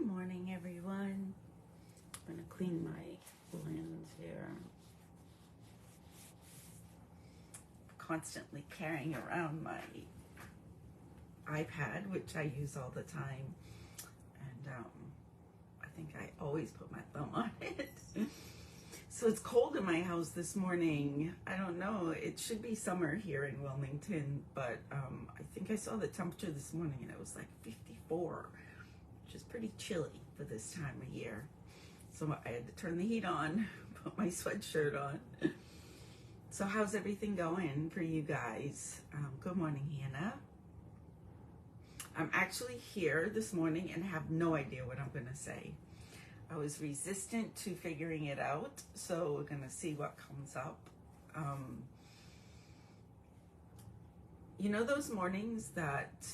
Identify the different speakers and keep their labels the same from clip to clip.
Speaker 1: morning, everyone. I'm going to clean my lens here. Constantly carrying around my iPad, which I use all the time. And I think I always put my thumb on it. So it's cold in my house this morning. I don't know. It should be summer here in Wilmington, but I think I saw the temperature this morning and it was like 54, which is pretty chilly for this time of year. So I had to turn the heat on, put my sweatshirt on. So how's everything going for you guys? Good morning, Hannah. I'm actually here this morning and have no idea what I'm going to say. I was resistant to figuring it out, so we're going to see what comes up. You know those mornings that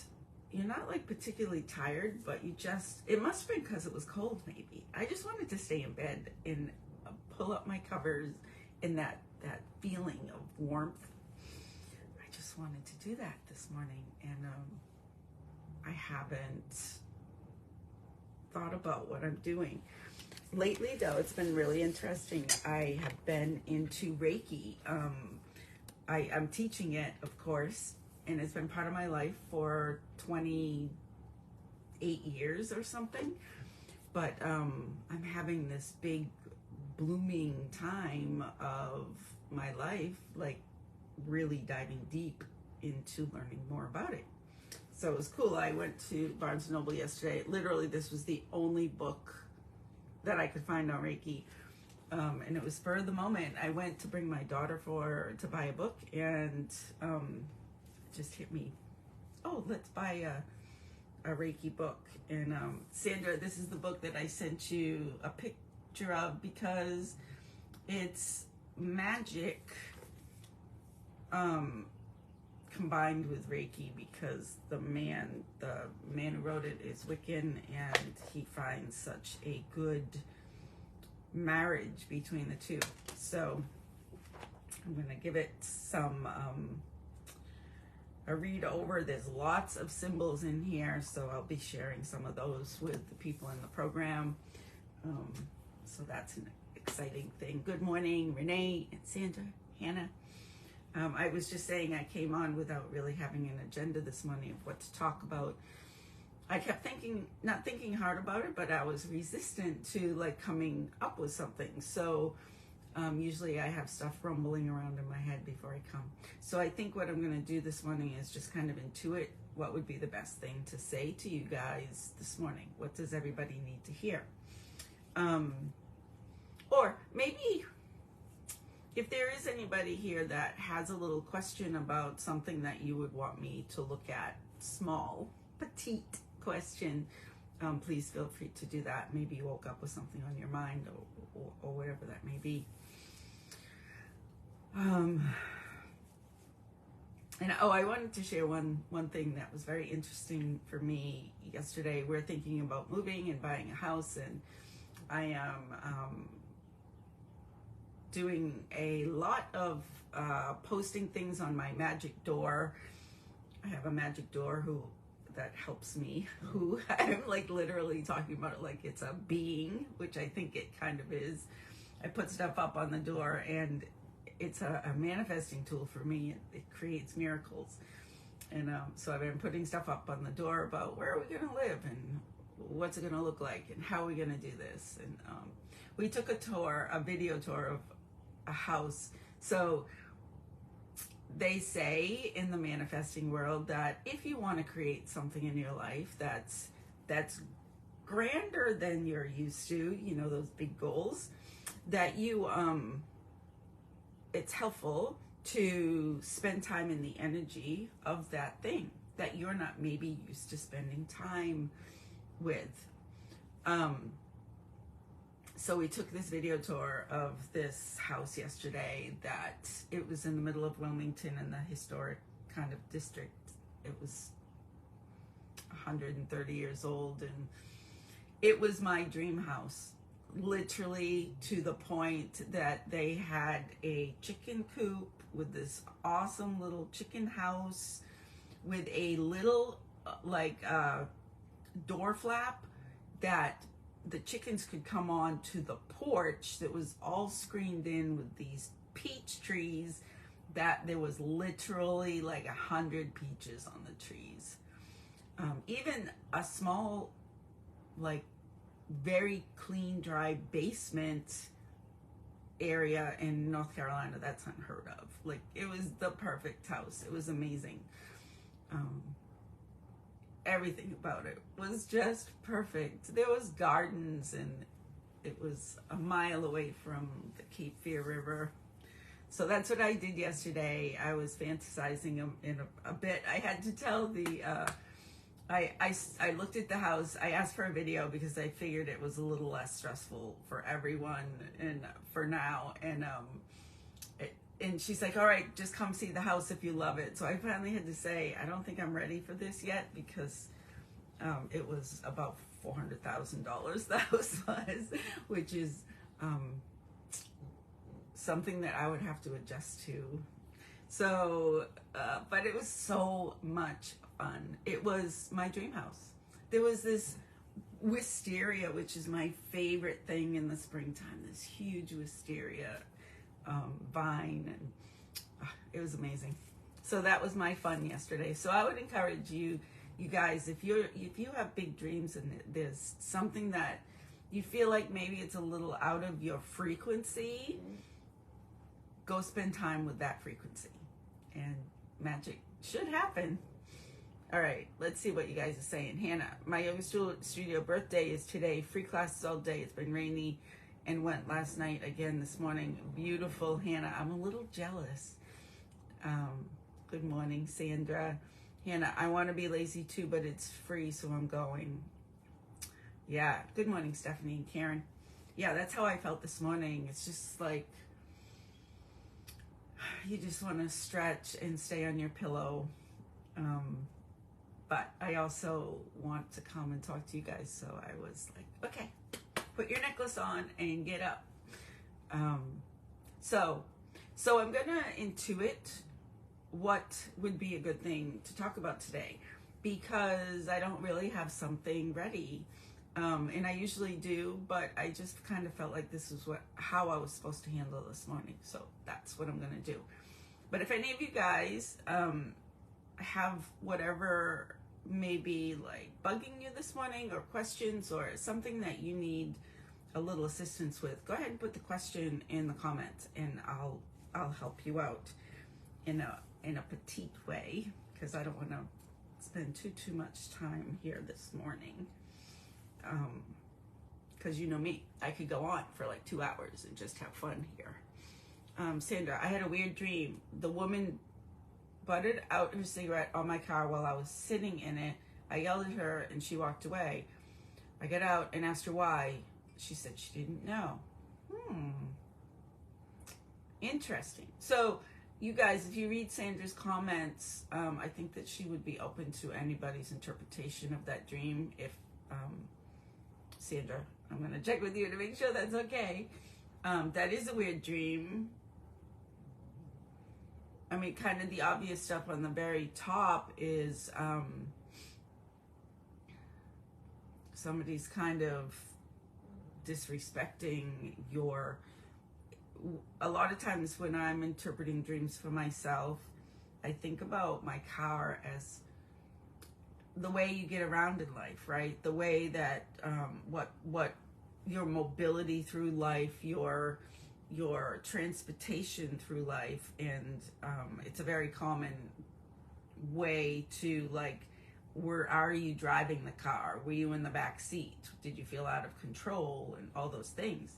Speaker 1: you're not like particularly tired, but you just, it must have been because it was cold maybe. I just wanted to stay in bed and pull up my covers in that feeling of warmth. I just wanted to do that this morning, and I haven't thought about what I'm doing. Lately though, it's been really interesting. I have been into Reiki. I'm teaching it, of course, and it's been part of my life for 28 years or something. But I'm having this big blooming time of my life, like really diving deep into learning more about it. So it was cool. I went to Barnes & Noble yesterday. Literally, this was the only book that I could find on Reiki. And it was spur of the moment. I went to bring my daughter to buy a book, and it just hit me. Oh, let's buy a Reiki book. And Sandra, this is the book that I sent you a picture of because it's magic combined with Reiki, because the man who wrote it is Wiccan, and he finds such a good marriage between the two. So I'm going to give it some a read over. There's lots of symbols in here, so I'll be sharing some of those with the people in the program. So that's an exciting thing. Good morning, Renee and Sandra, Hannah. I was just saying I came on without really having an agenda this morning of what to talk about. I kept not thinking hard about it, but I was resistant to like coming up with something. So usually I have stuff rumbling around in my head before I come. So I think what I'm going to do this morning is just kind of intuit what would be the best thing to say to you guys this morning. What does everybody need to hear? Or maybe if there is anybody here that has a little question about something that you would want me to look at, small, petite question, please feel free to do that. Maybe you woke up with something on your mind, or whatever that may be. And I wanted to share one thing that was very interesting for me yesterday. We're thinking about moving and buying a house, and I am doing a lot of posting things on my magic door. I have a magic door that helps me, who I'm like literally talking about it like it's a being, which I think it kind of is. I put stuff up on the door, and it's a manifesting tool for me. It creates miracles. And so I've been putting stuff up on the door about where are we going to live, and what's it going to look like, and how are we going to do this. And we took a video tour of a house. So they say in the manifesting world that if you want to create something in your life that's grander than you're used to, you know, those big goals, that you it's helpful to spend time in the energy of that thing that you're not maybe used to spending time with. So we took this video tour of this house yesterday that it was in the middle of Wilmington in the historic kind of district. It was 130 years old, and it was my dream house, literally to the point that they had a chicken coop with this awesome little chicken house with a little door flap that the chickens could come on to the porch that was all screened in with these peach trees, that there was literally like 100 peaches on the trees. Even a small, like very clean, dry basement area in North Carolina, that's unheard of. Like, it was the perfect house. It was amazing. Everything about it was just perfect. There was gardens, and it was a mile away from the Cape Fear River. So that's what I did yesterday. I was fantasizing in a bit. I had to tell the, I looked at the house. I asked for a video because I figured it was a little less stressful for everyone and for now. And she's like, all right, just come see the house if you love it. So I finally had to say, I don't think I'm ready for this yet, because it was about $400,000 the house was, which is something that I would have to adjust to. So, but it was so much fun. It was my dream house. There was this wisteria, which is my favorite thing in the springtime, this huge wisteria vine, and it was amazing. So that was my fun yesterday. So I would encourage you guys, if you have big dreams and there's something that you feel like maybe it's a little out of your frequency, go spend time with that frequency and magic should happen. All right, let's see what you guys are saying. Hannah, my yoga studio birthday is today. Free classes all day. It's been rainy and went last night again this morning. Beautiful, Hannah. I'm a little jealous. Good morning, Sandra. Hannah, I want to be lazy too, but it's free, so I'm going. Yeah, good morning, Stephanie and Karen. Yeah, that's how I felt this morning. It's just like, you just want to stretch and stay on your pillow. But I also want to come and talk to you guys, so I was like, okay, put your necklace on and get up. So I'm gonna intuit what would be a good thing to talk about today, because I don't really have something ready, and I usually do, but I just kind of felt like this is how I was supposed to handle this morning, so that's what I'm gonna do. But if any of you guys have whatever may be like bugging you this morning, or questions, or something that you need a little assistance with, go ahead and put the question in the comments, and I'll help you out in a petite way, because I don't want to spend too much time here this morning, because you know me, I could go on for like 2 hours and just have fun here. Sandra, I had a weird dream. The woman butted out her cigarette on my car while I was sitting in it. I yelled at her and she walked away. I got out and asked her why. She said she didn't know. Interesting. So you guys, if you read Sandra's comments, I think that she would be open to anybody's interpretation of that dream. If Sandra, I'm going to check with you to make sure that's okay. That is a weird dream. I mean, kind of the obvious stuff on the very top is somebody's kind of disrespecting your... A lot of times when I'm interpreting dreams for myself, I think about my car as the way you get around in life, right? The way that what your mobility through life, your transportation through life, and it's a very common way to, like, where are you driving the car? Were you in the back seat? Did you feel out of control? And all those things.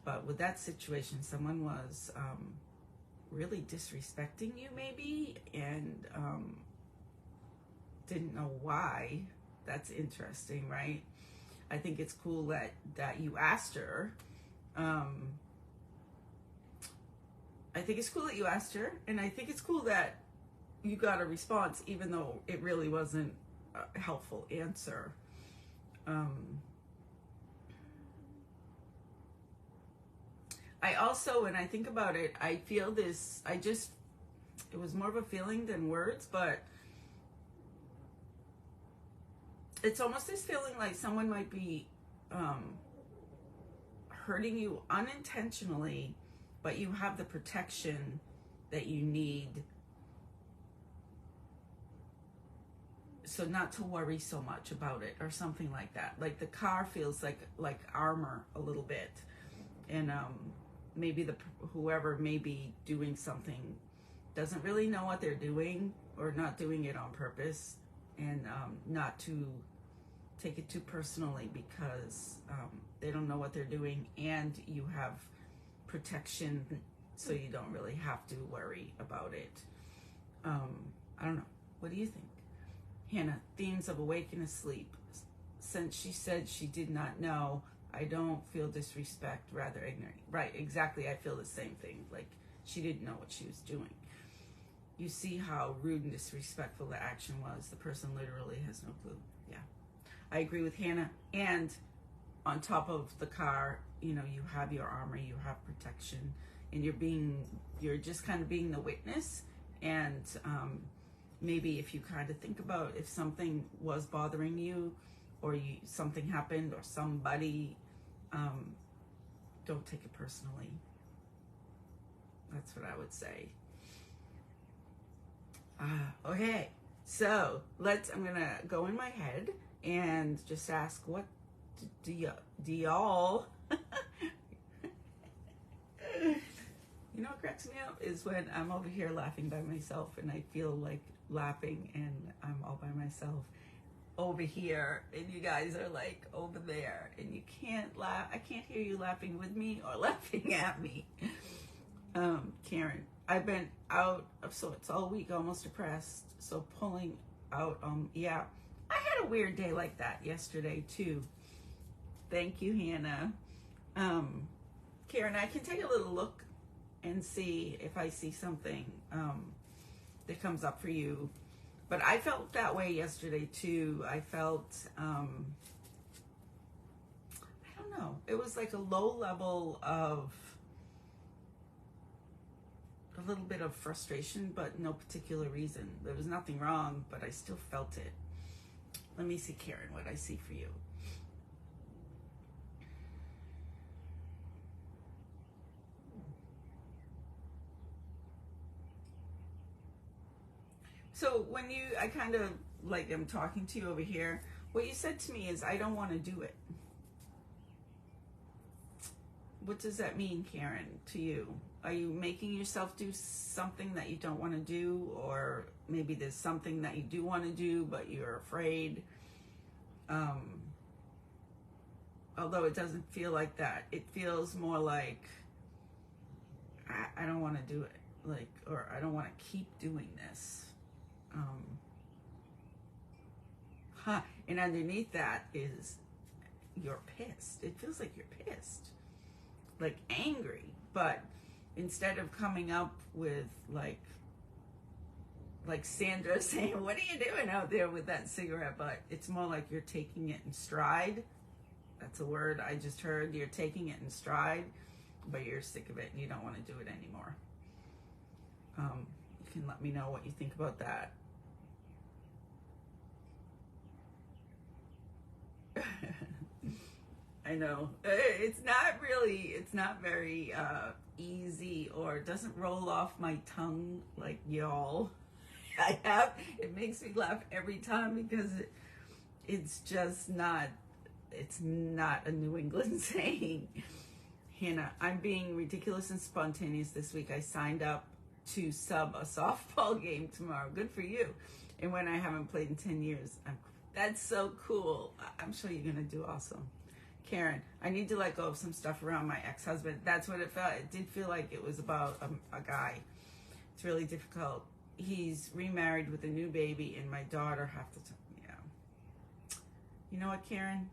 Speaker 1: But with that situation, someone was really disrespecting you maybe, and didn't know why. That's interesting, right? I think it's cool that you asked her. I think it's cool that you asked her, and I think it's cool that you got a response, even though it really wasn't a helpful answer. I also, when I think about it, I feel this, it was more of a feeling than words, but It's almost this feeling like someone might be hurting you unintentionally, but you have the protection that you need, so not to worry so much about it, or something like that. Like the car feels like armor a little bit, and maybe whoever may be doing something doesn't really know what they're doing, or not doing it on purpose, and not to take it too personally, because they don't know what they're doing, and you have protection, so you don't really have to worry about it. I don't know. What do you think? Hannah, themes of awake and asleep. Since she said she did not know, I don't feel disrespect, rather ignorant. Right, exactly. I feel the same thing. Like she didn't know what she was doing. You see how rude and disrespectful the action was. The person literally has no clue. Yeah, I agree with Hannah. And on top of the car, you know, you have your armor, you have protection, and you're just kind of being the witness. And maybe if you kind of think about if something was bothering you, or something happened, or somebody, don't take it personally. That's what I would say. Okay, so I'm gonna go in my head and just ask, what do y'all you know what cracks me up is when I'm over here laughing by myself, and I feel like laughing, and I'm all by myself over here, and you guys are like over there, and you can't laugh. I can't hear you laughing with me or laughing at me. Karen, I've been out of sorts all week, almost depressed, so pulling out. Yeah, I had a weird day like that yesterday too. Thank you, Hannah. Karen, I can take a little look and see if I see something that comes up for you. But I felt that way yesterday too. I felt, I don't know, it was like a low level of a little bit of frustration, but no particular reason. There was nothing wrong, but I still felt it. Let me see, Karen, what I see for you. So when I kind of like am talking to you over here, what you said to me is, I don't want to do it. What does that mean, Karen, to you? Are you making yourself do something that you don't want to do? Or maybe there's something that you do want to do, but you're afraid. Although it doesn't feel like that. It feels more like, I don't want to do it. Like, or I don't want to keep doing this. And underneath that is you're pissed. It feels like you're pissed, like angry. But instead of coming up with like Sandra saying, "What are you doing out there with that cigarette butt?" It's more like you're taking it in stride. That's a word I just heard. You're taking it in stride, but you're sick of it and you don't want to do it anymore. You can let me know what you think about that. I know it's not very easy, or it doesn't roll off my tongue like y'all. It makes me laugh every time, because it's not a New England saying. Hannah, I'm being ridiculous and spontaneous this week. I signed up to sub a softball game tomorrow. Good for you. And when I haven't played in 10 years, that's so cool. I'm sure you're going to do awesome. Karen, I need to let go of some stuff around my ex-husband. That's what it felt. It did feel like it was about a guy. It's really difficult. He's remarried with a new baby, and my daughter half the time. Yeah. You know what, Karen?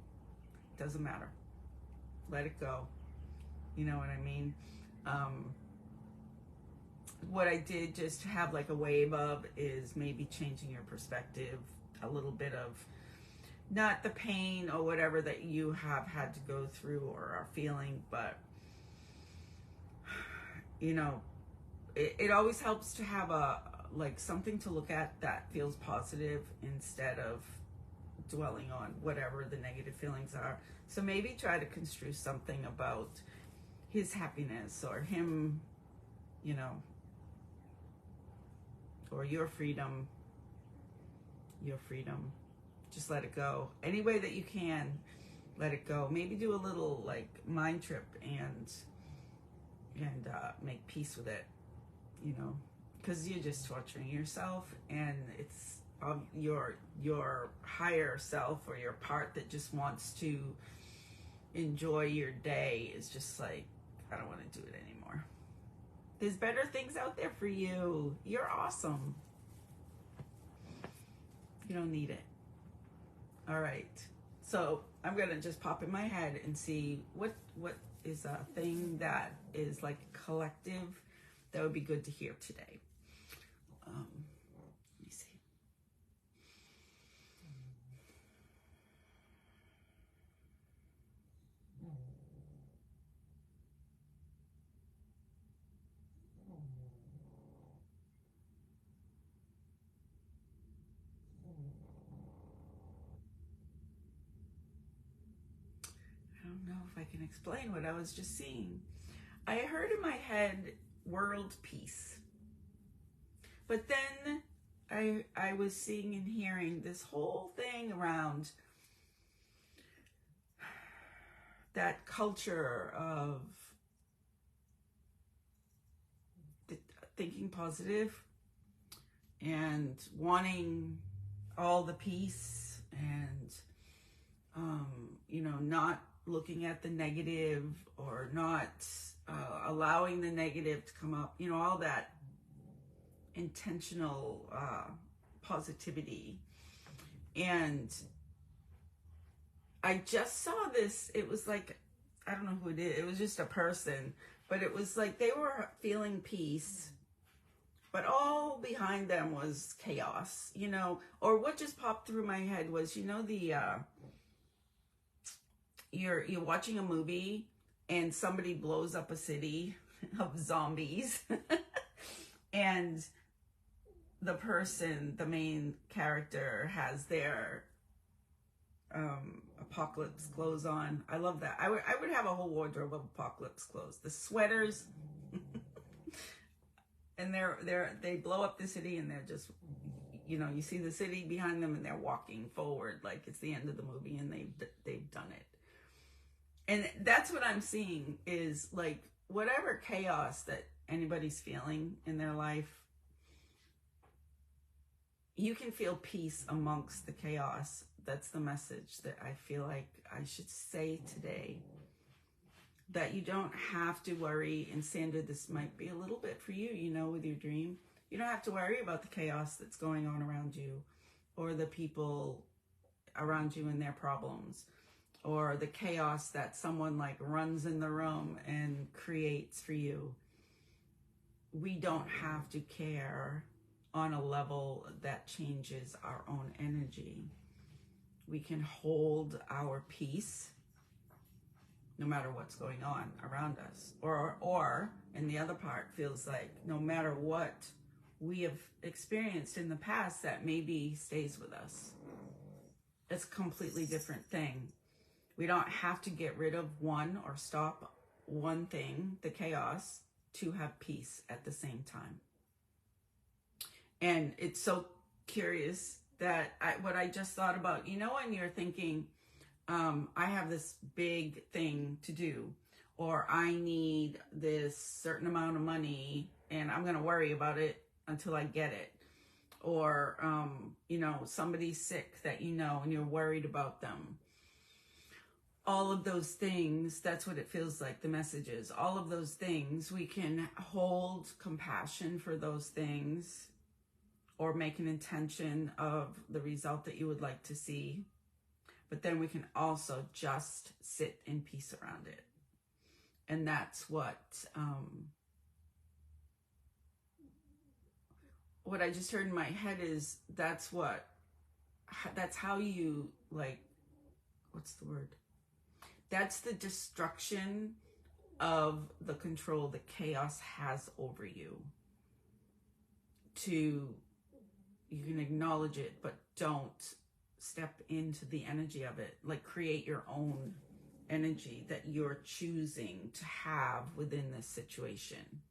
Speaker 1: Doesn't matter. Let it go. You know what I mean? What I did just have like a wave of is maybe changing your perspective, a little bit of not the pain or whatever that you have had to go through or are feeling, but you know, it always helps to have something to look at that feels positive, instead of dwelling on whatever the negative feelings are. So maybe try to construe something about his happiness or him, you know, or your freedom. Just let it go. Any way that you can, let it go. Maybe do a little like mind trip and make peace with it, you know, because you're just torturing yourself, and it's your higher self, or your part that just wants to enjoy your day, is just like, I don't want to do it anymore. There's better things out there for you. You're awesome. You don't need it. All right. So I'm going to just pop in my head and see what is a thing that is like collective that would be good to hear today. Let me see. I don't know if I can explain what I was just seeing. I heard in my head world peace. But then I was seeing and hearing this whole thing around that culture of thinking positive and wanting all the peace, and you know, not looking at the negative, or not allowing the negative to come up, you know, all that intentional positivity. And I just saw this, it was like, I don't know who it is, it was just a person, but it was like they were feeling peace, but all behind them was chaos, you know. Or what just popped through my head was, you know, the you're watching a movie and somebody blows up a city of zombies and the person, the main character, has their apocalypse clothes on. I love that. I would have a whole wardrobe of apocalypse clothes. The sweaters and they blow up the city, and they're just, you know, you see the city behind them and they're walking forward like it's the end of the movie, and they've done it. And that's what I'm seeing, is like whatever chaos that anybody's feeling in their life, you can feel peace amongst the chaos. That's the message that I feel like I should say today. That you don't have to worry, and Sandra, this might be a little bit for you, you know, with your dream. You don't have to worry about the chaos that's going on around you, or the people around you and their problems, or the chaos that someone like runs in the room and creates for you. We don't have to care on a level that changes our own energy. We can hold our peace no matter what's going on around us. Or, and the other part feels like no matter what we have experienced in the past, that maybe stays with us. It's a completely different thing. We don't have to get rid of one or stop one thing, the chaos, to have peace at the same time. And it's so curious that what I just thought about, you know, when you're thinking, I have this big thing to do, or I need this certain amount of money and I'm going to worry about it until I get it. Or, you know, somebody's sick that you know and you're worried about them. All of those things, that's what it feels like, the messages. All of those things, we can hold compassion for those things, or make an intention of the result that you would like to see. But then we can also just sit in peace around it. And that's what I just heard in my head is, that's how you, like, what's the word? That's the destruction of the control that chaos has over you. You can acknowledge it, but don't step into the energy of it, like create your own energy that you're choosing to have within this situation.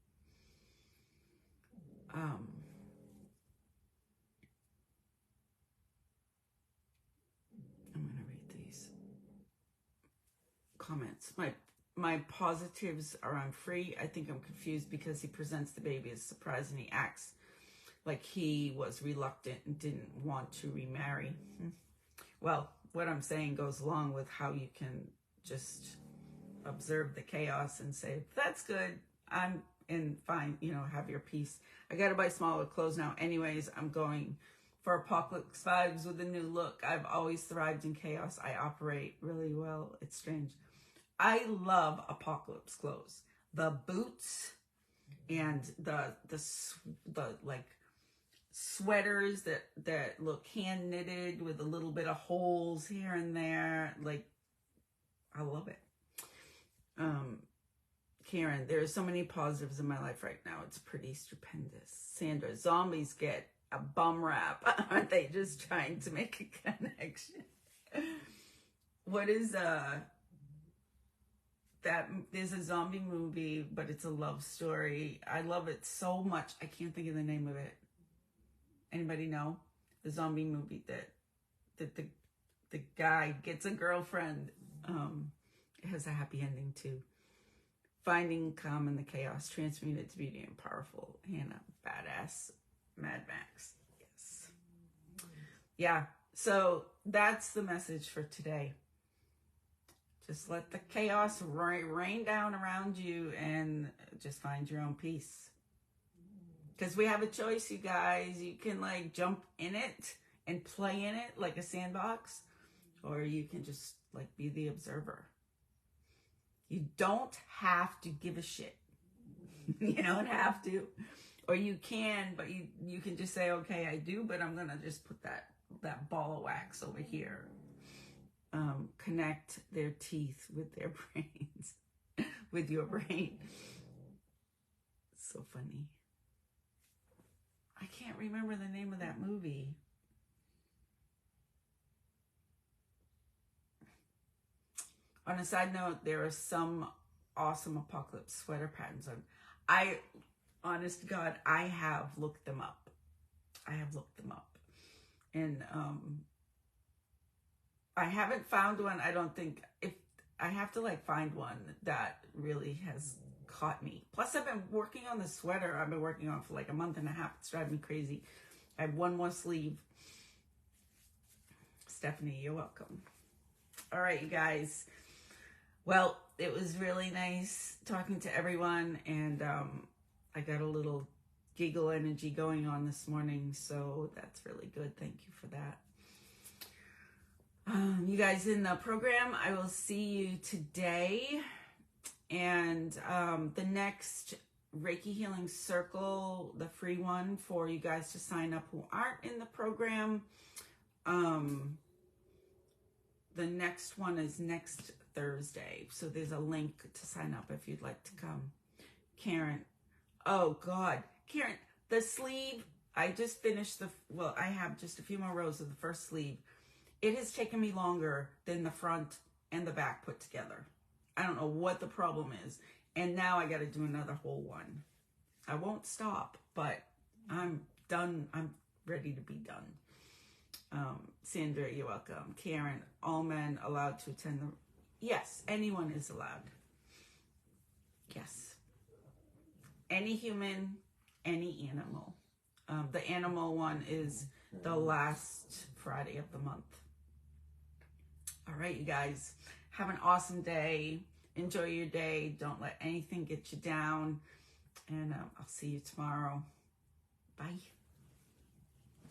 Speaker 1: I'm going to read these comments. My positives are I'm free. I think I'm confused because he presents the baby as a surprise and he acts like he was reluctant and didn't want to remarry. Well, what I'm saying goes along with how you can just observe the chaos and say, that's good. I'm in, fine, you know, have your peace. I got to buy smaller clothes now. Anyways, I'm going for apocalypse vibes with a new look. I've always thrived in chaos. I operate really well. It's strange. I love apocalypse clothes. The boots and the like sweaters that look hand knitted with a little bit of holes here and there. Like, I love it. Karen, there are so many positives in my life right now. It's pretty stupendous. Sandra, zombies get a bum rap. Aren't they just trying to make a connection? What is that? There's a zombie movie, but it's a love story. I love it so much. I can't think of the name of it. Anybody know? The zombie movie that the guy gets a girlfriend. It has a happy ending too. Finding calm in the chaos, transmuted to beauty and powerful. Hannah, badass, Mad Max. Yes. Yeah. So that's the message for today. Just let the chaos rain down around you and just find your own peace. Because we have a choice, you guys. You can like jump in it and play in it like a sandbox, or you can just like be the observer. You don't have to give a shit. You don't have to. Or you can, but you can just say, okay, I do, but I'm going to just put that ball of wax over here. Connect their teeth with their brains, with your brain. It's so funny. I can't remember the name of that movie. On a side note, there are some awesome apocalypse sweater patterns on. Honest to God, I have looked them up. And I haven't found one. I don't think, if I have to like find one that really has caught me. Plus I've been working on the sweater. I've been working on it for like a month and a half. It's driving me crazy. I have one more sleeve. Stephanie, you're welcome. All right, you guys. Well, it was really nice talking to everyone, and I got a little giggle energy going on this morning, so that's really good. Thank you for that. You guys in the program, I will see you today, and the next Reiki Healing Circle, the free one for you guys to sign up who aren't in the program. The next one is next Thursday. So there's a link to sign up if you'd like to come. Karen. Oh, God. Karen, the sleeve, I just finished I have just a few more rows of the first sleeve. It has taken me longer than the front and the back put together. I don't know what the problem is. And now I got to do another whole one. I won't stop, but I'm done. I'm ready to be done. Sandra, you're welcome. Karen, all men allowed to attend the... Yes, anyone is allowed. Yes. Any human, any animal. The animal one is the last Friday of the month. All right, you guys. Have an awesome day. Enjoy your day. Don't let anything get you down. And I'll see you tomorrow. Bye.